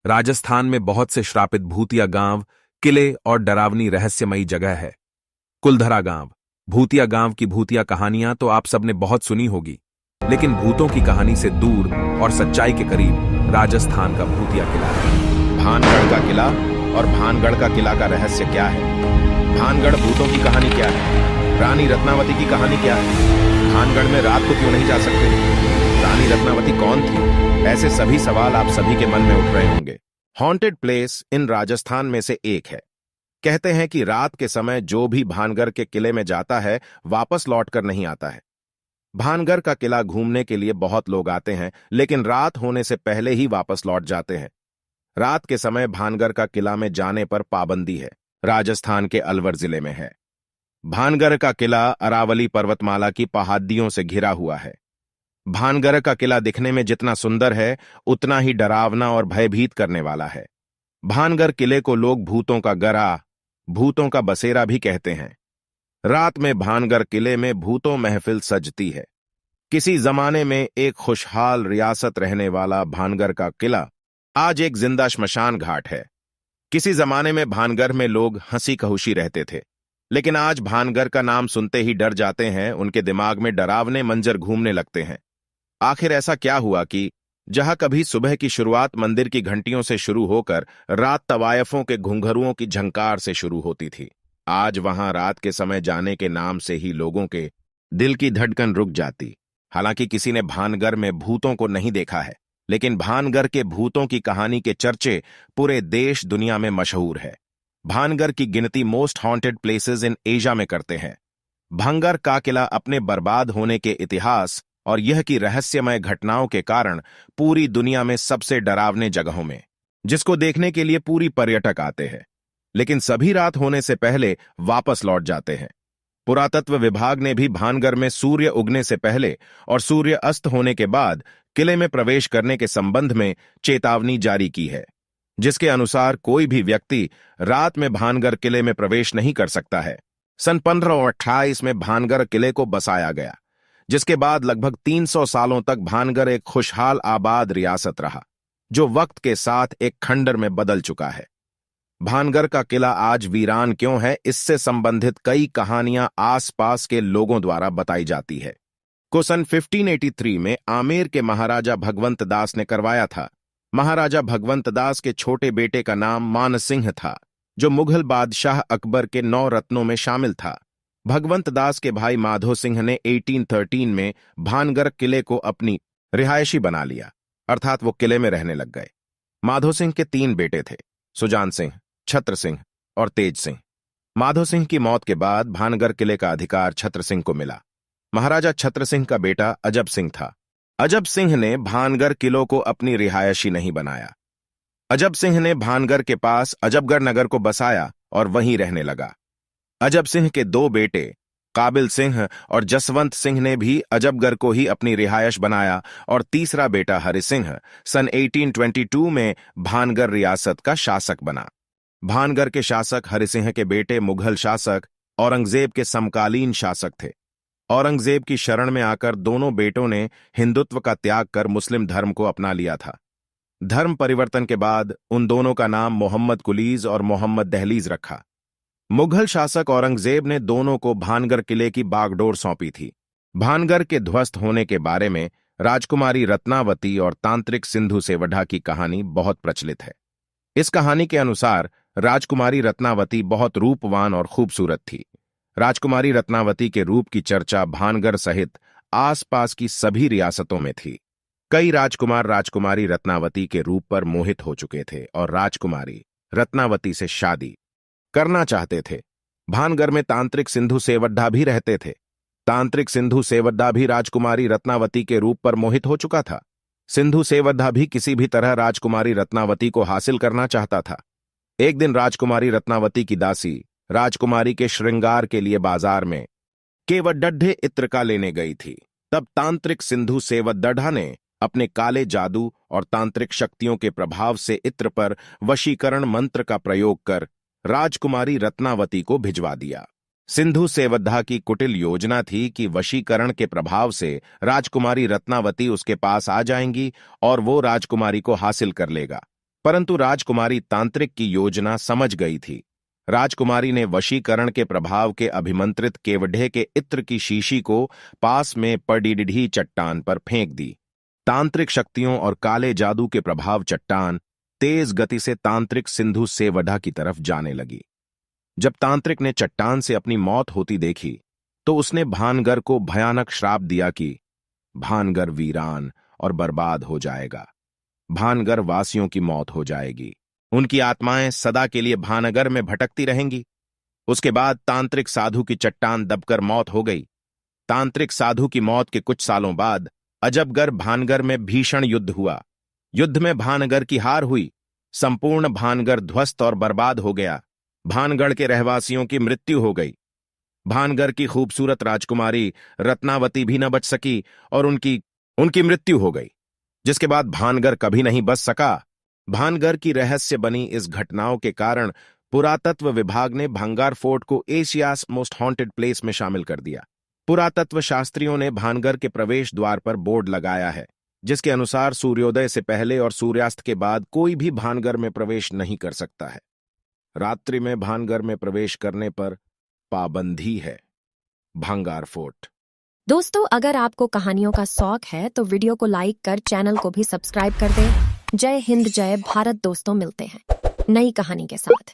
राजस्थान में बहुत से श्रापित भूतिया गांव, किले और डरावनी रहस्यमयी जगह है। कुलधरा गांव। भूतिया गांव की भूतिया कहानियां तो आप सबने बहुत सुनी होगी, लेकिन भूतों की कहानी से दूर और सच्चाई के करीब राजस्थान का भूतिया किला है। भानगढ़ का किला और भानगढ़ का किला का रहस्य क्या है? भानगढ़ भूतों की कहानी क्या है? रानी रत्नावती की कहानी क्या है? भानगढ़ में रात को क्यों नहीं जा सकते? रानी रत्नावती कौन थी? ऐसे सभी सवाल आप सभी के मन में उठ रहे होंगे। हॉन्टेड प्लेस इन राजस्थान में से एक है। कहते हैं कि रात के समय जो भी भानगढ़ के किले में जाता है वापस लौटकर नहीं आता है। भानगढ़ का किला घूमने के लिए बहुत लोग आते हैं, लेकिन रात होने से पहले ही वापस लौट जाते हैं। रात के समय भानगढ़ का किला में जाने पर पाबंदी है। राजस्थान के अलवर जिले में है। भानगढ़ का किला अरावली पर्वतमाला की पहाड़ियों से घिरा हुआ है। भानगढ़ का किला दिखने में जितना सुंदर है, उतना ही डरावना और भयभीत करने वाला है। भानगढ़ किले को लोग भूतों का गरा, भूतों का बसेरा भी कहते हैं। रात में भानगढ़ किले में भूतों महफिल सजती है। किसी जमाने में एक खुशहाल रियासत रहने वाला भानगढ़ का किला आज एक जिंदा श्मशान घाट है। किसी जमाने में भानगढ़ में लोग हंसी खुशी रहते थे, लेकिन आज भानगढ़ का नाम सुनते ही डर जाते हैं। उनके दिमाग में डरावने मंजर घूमने लगते हैं। आखिर ऐसा क्या हुआ कि जहां कभी सुबह की शुरुआत मंदिर की घंटियों से शुरू होकर रात तवायफों के घुंघरुओं की झंकार से शुरू होती थी, आज वहां रात के समय जाने के नाम से ही लोगों के दिल की धड़कन रुक जाती। हालांकि किसी ने भानगढ़ में भूतों को नहीं देखा है, लेकिन भानगढ़ के भूतों की कहानी के चर्चे पूरे देश दुनिया में मशहूर है। भानगढ़ की गिनती most haunted places in Asia में करते हैं। भानगढ़ का किला अपने बर्बाद होने के इतिहास और यह की रहस्यमय घटनाओं के कारण पूरी दुनिया में सबसे डरावने जगहों में, जिसको देखने के लिए पूरी पर्यटक आते हैं, लेकिन सभी रात होने से पहले वापस लौट जाते हैं। पुरातत्व विभाग ने भी भानगढ़ में सूर्य उगने से पहले और सूर्य अस्त होने के बाद किले में प्रवेश करने के संबंध में चेतावनी जारी की है, जिसके अनुसार कोई भी व्यक्ति रात में भानगढ़ किले में प्रवेश नहीं कर सकता है। सन 1528 में भानगढ़ किले को बसाया गया, जिसके बाद लगभग 300 सालों तक भानगढ़ एक खुशहाल आबाद रियासत रहा, जो वक्त के साथ एक खंडर में बदल चुका है। भानगढ़ का किला आज वीरान क्यों है, इससे संबंधित कई कहानियां आसपास के लोगों द्वारा बताई जाती है। को सन 1583 में आमेर के महाराजा भगवंत दास ने करवाया था। महाराजा भगवंत दास के छोटे बेटे का नाम मान सिंह था, जो मुगल बादशाह अकबर के 9 रत्नों में शामिल था। भगवंत दास के भाई माधो सिंह ने 1813 में भानगढ़ किले को अपनी रिहायशी बना लिया, अर्थात वो किले में रहने लग गए। माधो सिंह के 3 बेटे थे, सुजान सिंह, छत्र सिंह और तेज सिंह। माधो सिंह की मौत के बाद भानगढ़ किले का अधिकार छत्र सिंह को मिला। महाराजा छत्र सिंह का बेटा अजब सिंह था। अजब सिंह ने भानगढ़ किलों को अपनी रिहायशी नहीं बनाया। अजब सिंह ने भानगढ़ के पास अजबगढ़ नगर को बसाया और वहीं रहने लगा। अजब सिंह के 2 बेटे काबिल सिंह और जसवंत सिंह ने भी अजबगढ़ को ही अपनी रिहायश बनाया और तीसरा बेटा हरि सिंह सन 1822 में भानगढ़ रियासत का शासक बना। भानगढ़ के शासक हरि सिंह के बेटे मुगल शासक औरंगजेब के समकालीन शासक थे। औरंगजेब की शरण में आकर दोनों बेटों ने हिंदुत्व का त्याग कर मुस्लिम धर्म को अपना लिया था। धर्म परिवर्तन के बाद उन दोनों का नाम मोहम्मद कुलीज और मोहम्मद दहलीज रखा। मुगल शासक औरंगजेब ने दोनों को भानगढ़ किले की बागडोर सौंपी थी। भानगढ़ के ध्वस्त होने के बारे में राजकुमारी रत्नावती और तांत्रिक सिंधु सेवढ़ा की कहानी बहुत प्रचलित है। इस कहानी के अनुसार राजकुमारी रत्नावती बहुत रूपवान और खूबसूरत थी। राजकुमारी रत्नावती के रूप की चर्चा भानगढ़ सहित आसपास की सभी रियासतों में थी। कई राजकुमार राजकुमारी रत्नावती के रूप पर मोहित हो चुके थे और राजकुमारी रत्नावती से शादी करना चाहते थे। भानगढ़ में तांत्रिक सिंधु सेवढ़ा भी रहते थे। तांत्रिक सिंधु सेवढ़ा भी राजकुमारी रत्नावती के रूप पर मोहित हो चुका था। सिंधु सेवढ़ा भी किसी भी तरह राजकुमारी रत्नावती को हासिल करना चाहता था। एक दिन राजकुमारी रत्नावती की दासी राजकुमारी के श्रृंगार के लिए बाजार में केवडढ़े इत्र का लेने गई थी। तब तांत्रिक सिंधु सेवढ़ा ने अपने काले जादू और तांत्रिक शक्तियों के प्रभाव से इत्र पर वशीकरण मंत्र का प्रयोग कर राजकुमारी रत्नावती को भिजवा दिया। सिंधु सेवढ़ा की कुटिल योजना थी कि वशीकरण के प्रभाव से राजकुमारी रत्नावती उसके पास आ जाएंगी और वो राजकुमारी को हासिल कर लेगा। परंतु राजकुमारी तांत्रिक की योजना समझ गई थी। राजकुमारी ने वशीकरण के प्रभाव के अभिमंत्रित केवढ़े के इत्र की शीशी को पास में पड़ी चट्टान पर फेंक दी। तांत्रिक शक्तियों और काले जादू के प्रभाव चट्टान तेज गति से तांत्रिक सिंधु सेवढ़ा की तरफ जाने लगी। जब तांत्रिक ने चट्टान से अपनी मौत होती देखी तो उसने भानगर को भयानक श्राप दिया कि भानगर वीरान और बर्बाद हो जाएगा। भानगर वासियों की मौत हो जाएगी, उनकी आत्माएं सदा के लिए भानगर में भटकती रहेंगी। उसके बाद तांत्रिक साधु की चट्टान दबकर मौत हो गई। तांत्रिक साधु की मौत के कुछ सालों बाद अजबगर भानगर में भीषण युद्ध हुआ। युद्ध में भानगर की हार हुई। संपूर्ण भानगर ध्वस्त और बर्बाद हो गया। भानगढ़ के रहवासियों की मृत्यु हो गई। भानगर की खूबसूरत राजकुमारी रत्नावती भी न बच सकी और उनकी मृत्यु हो गई, जिसके बाद भानगर कभी नहीं बच सका। भानगर की रहस्य बनी इस घटनाओं के कारण पुरातत्व विभाग ने भंगार फोर्ट को एशियाज मोस्ट हॉन्टेड प्लेस में शामिल कर दिया। पुरातत्व शास्त्रियों ने भानगर के प्रवेश द्वार पर बोर्ड लगाया है, जिसके अनुसार सूर्योदय से पहले और सूर्यास्त के बाद कोई भी भानगर में प्रवेश नहीं कर सकता है। रात्रि में भानगर में प्रवेश करने पर पाबंदी है। भंगार फोर्ट। दोस्तों, अगर आपको कहानियों का शौक है तो वीडियो को लाइक कर चैनल को भी सब्सक्राइब कर दें। जय हिंद, जय भारत। दोस्तों, मिलते हैं नई कहानी के साथ।